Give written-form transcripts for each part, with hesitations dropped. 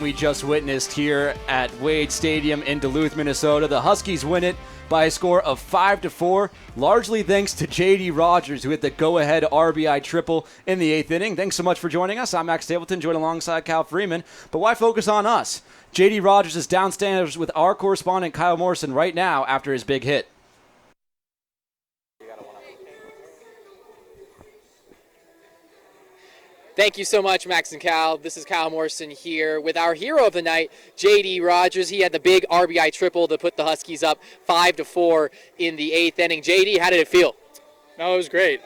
We just witnessed here at Wade Stadium in Duluth, Minnesota. The Huskies win it by a score of 5-4, largely thanks to J.D. Rogers, who hit the go-ahead RBI triple in the 8th inning. Thanks so much for joining us. I'm Max Stapleton, joined alongside Cal Friedman. But why focus on us? J.D. Rogers is downstairs with our correspondent Kyle Morrison right now after his big hit. Thank you so much, Max and Cal. This is Kyle Morrison here with our hero of the night, J.D. Rogers. He had the big RBI triple to put the Huskies up 5-4 in the 8th inning. J.D., how did it feel? No, it was great,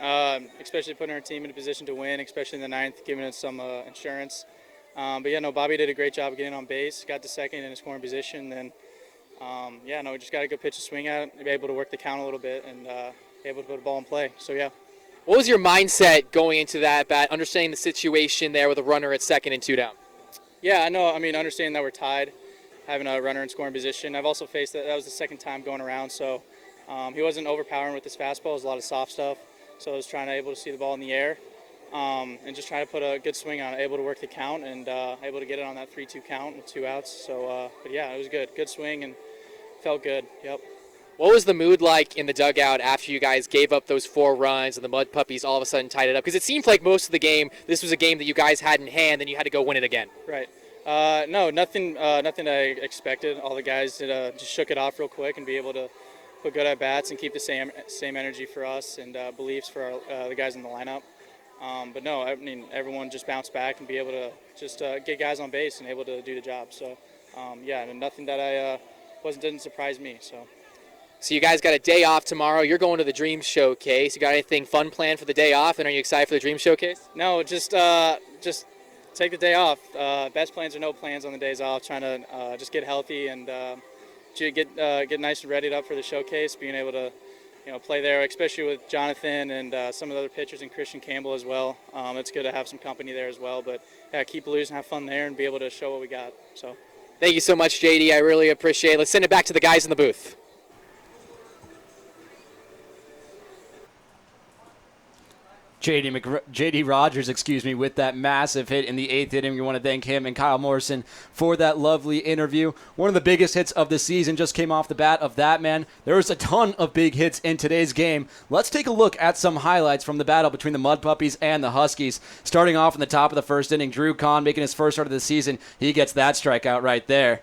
especially putting our team in a position to win, especially in the 9th, giving us some insurance. But yeah, no, Bobby did a great job of getting on base, got to second in a scoring position, and we just got a good pitch to swing at, be able to work the count a little bit, and able to put a ball in play. So yeah. What was your mindset going into that bat, understanding the situation there with a runner at second and 2 down? Yeah, I know. I mean, understanding that we're tied, having a runner in scoring position. I've also faced that. That was the second time going around, so he wasn't overpowering with his fastball. It was a lot of soft stuff, so I was able to see the ball in the air and just trying to put a good swing on it, able to work the count and able to get it on that 3-2 count with 2 outs. So, but yeah, it was good. Good swing and felt good. Yep. What was the mood like in the dugout after you guys gave up those 4 runs and the Mudpuppies all of a sudden tied it up? Because it seemed like most of the game, this was a game that you guys had in hand and you had to go win it again. Right. No, nothing I expected. All the guys just shook it off real quick and be able to put good at bats and keep the same energy for us and beliefs for the guys in the lineup. But no, I mean, everyone just bounced back and be able to just get guys on base and able to do the job. So, yeah, nothing that didn't surprise me. So you guys got a day off tomorrow. You're going to the Dream Showcase. You got anything fun planned for the day off, and are you excited for the Dream Showcase? No, just take the day off. Best plans or no plans on the days off. Trying to just get healthy and get nice and readied up for the showcase. Being able to play there, especially with Jonathan and some of the other pitchers and Christian Campbell as well. It's good to have some company there as well. But yeah, keep losing, have fun there, and be able to show what we got. So, thank you so much, JD. I really appreciate it. Let's send it back to the guys in the booth. J.D. Rogers, with that massive hit in the 8th inning. We want to thank him and Kyle Morrison for that lovely interview. One of the biggest hits of the season just came off the bat of that man. There was a ton of big hits in today's game. Let's take a look at some highlights from the battle between the Mudpuppies and the Huskies. Starting off in the top of the first inning, Drew Kahn making his first start of the season. He gets that strikeout right there.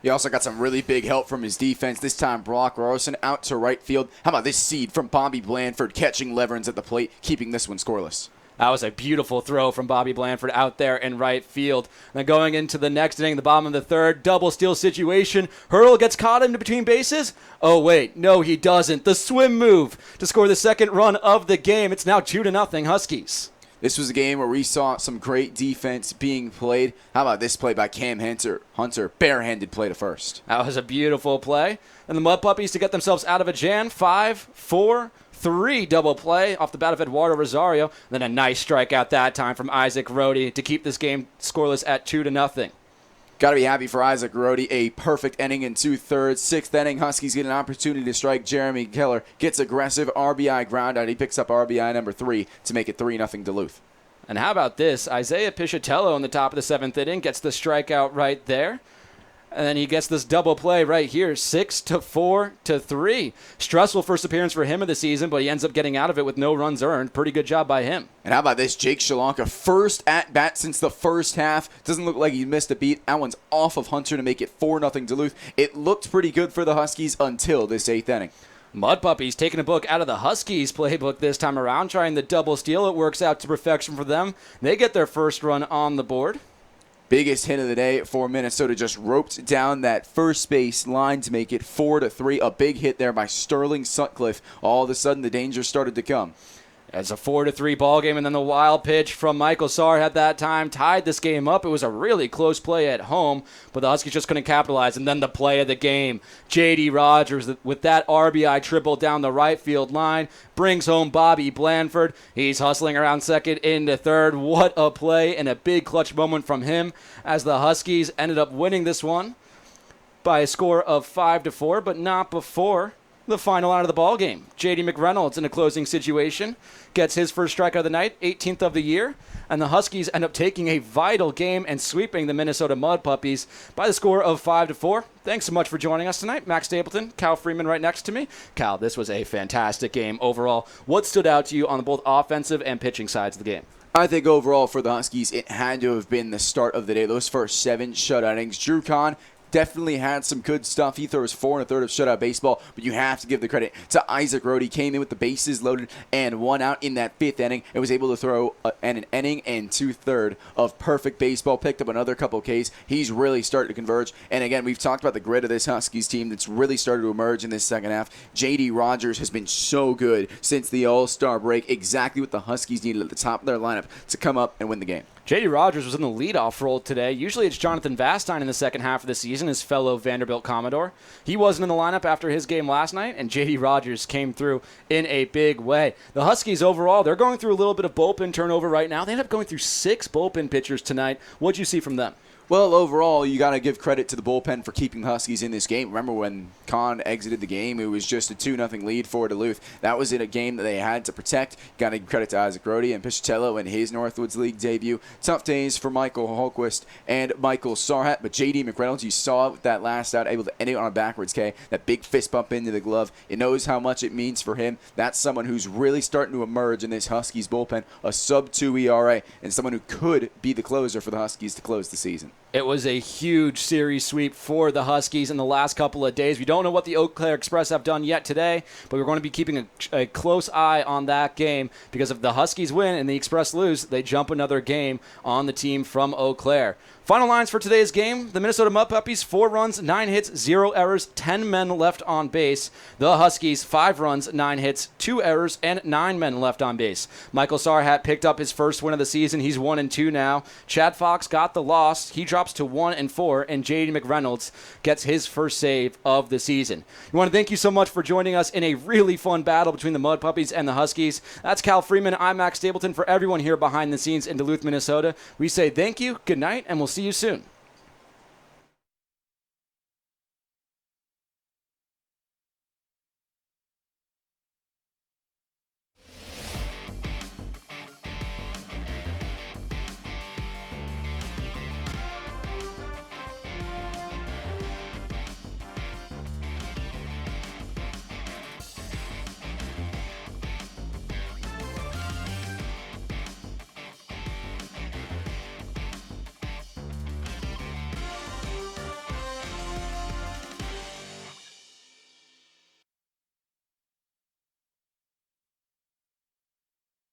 He also got some really big help from his defense. This time, Morrison out to right field. How about this seed from Bobby Blandford catching Leverins at the plate, keeping this one scoreless? That was a beautiful throw from Bobby Blandford out there in right field. And then going into the next inning, the bottom of the third, double steal situation. Hurdle gets caught in between bases. Oh, wait. No, he doesn't. The swim move to score the second run of the game. It's now 2-0 Huskies. This was a game where we saw some great defense being played. How about this play by Cam Hunter? Barehanded play to first. That was a beautiful play. And the Mudpuppies to get themselves out of a jam. 5-4-3 double play off the bat of Eduardo Rosario. And then a nice strikeout that time from Isaac Rohde to keep this game scoreless at 2-0. Got to be happy for Isaac Rohde. A perfect inning in 2/3. 6th inning, Huskies get an opportunity to strike. Jeremy Keller gets aggressive RBI ground out. He picks up RBI number 3 to make it 3-0 Duluth. And how about this? Isaiah Piscitello in the top of the 7th inning gets the strikeout right there. And then he gets this double play right here, 6-4-3. Stressful first appearance for him of the season, but he ends up getting out of it with no runs earned. Pretty good job by him. And how about this? Jake Shalanka, first at-bat since the first half. Doesn't look like he missed a beat. That one's off of Hunter to make it 4-0 Duluth. It looked pretty good for the Huskies until this 8th inning. Mudpuppies taking a book out of the Huskies playbook this time around, trying the double steal. It works out to perfection for them. They get their first run on the board. Biggest hit of the day for Minnesota, just roped down that first base line to make it 4-3. A big hit there by Sterling Sutcliffe. All of a sudden, the danger started to come. It's a 4-3 ball game, and then the wild pitch from Michael Saar at that time tied this game up. It was a really close play at home, but the Huskies just couldn't capitalize. And then the play of the game, J.D. Rogers with that RBI triple down the right field line, brings home Bobby Blandford. He's hustling around second into third. What a play and a big clutch moment from him as the Huskies ended up winning this one by a score of 5-4, but not before The final out of the ball game. J.D. McReynolds in a closing situation gets his first strikeout of the night, 18th of the year, and the Huskies end up taking a vital game and sweeping the Minnesota Mudpuppies by the score of 5-4. Thanks so much for joining us tonight. Max Stapleton, Cal Friedman right next to me. Cal, this was a fantastic game overall. What stood out to you on both offensive and pitching sides of the game? I think overall for the Huskies, it had to have been the start of the day. Those first 7 shutout innings. Drew Kahn definitely had some good stuff. He throws 4 1/3 of shutout baseball, but you have to give the credit to Isaac Rohde. He came in with the bases loaded and 1 out in that 5th inning and was able to throw an inning and 2/3 of perfect baseball. Picked up another couple Ks. He's really starting to converge. And again, we've talked about the grit of this Huskies team that's really started to emerge in this second half. J.D. Rogers has been so good since the All-Star break, exactly what the Huskies needed at the top of their lineup to come up and win the game. J.D. Rogers was in the leadoff role today. Usually it's Jonathan Vastine in the second half of the season, his fellow Vanderbilt Commodore. He wasn't in the lineup after his game last night, and J.D. Rogers came through in a big way. The Huskies overall, they're going through a little bit of bullpen turnover right now. They ended up going through 6 bullpen pitchers tonight. What'd you see from them? Well, overall, you got to give credit to the bullpen for keeping the Huskies in this game. Remember when Kahn exited the game, it was just a 2-0 lead for Duluth. That was in a game that they had to protect. Got to give credit to Isaac Rohde and Piscitello in his Northwoods League debut. Tough days for Michael Holquist and Michael Sarhat, but J.D. McReynolds, you saw with that last out, able to end it on a backwards K. That big fist bump into the glove. It knows how much it means for him. That's someone who's really starting to emerge in this Huskies bullpen, a sub-2 ERA, and someone who could be the closer for the Huskies to close the season. It was a huge series sweep for the Huskies in the last couple of days. We don't know what the Eau Claire Express have done yet today, but we're going to be keeping a close eye on that game because if the Huskies win and the Express lose, they jump another game on the team from Eau Claire. Final lines for today's game. The Minnesota Mudpuppies, 4 runs, 9 hits, 0 errors, 10 men left on base. The Huskies, 5 runs, 9 hits, 2 errors, and 9 men left on base. Michael Sarhat picked up his first win of the season. He's 1-2 now. Chad Fox got the loss. He drops to 1-4, and J.D. McReynolds gets his first save of the season. We want to thank you so much for joining us in a really fun battle between the Mudpuppies and the Huskies. That's Cal Freeman. I'm Max Stapleton. For everyone here behind the scenes in Duluth, Minnesota, we say thank you, good night, and we'll see you soon.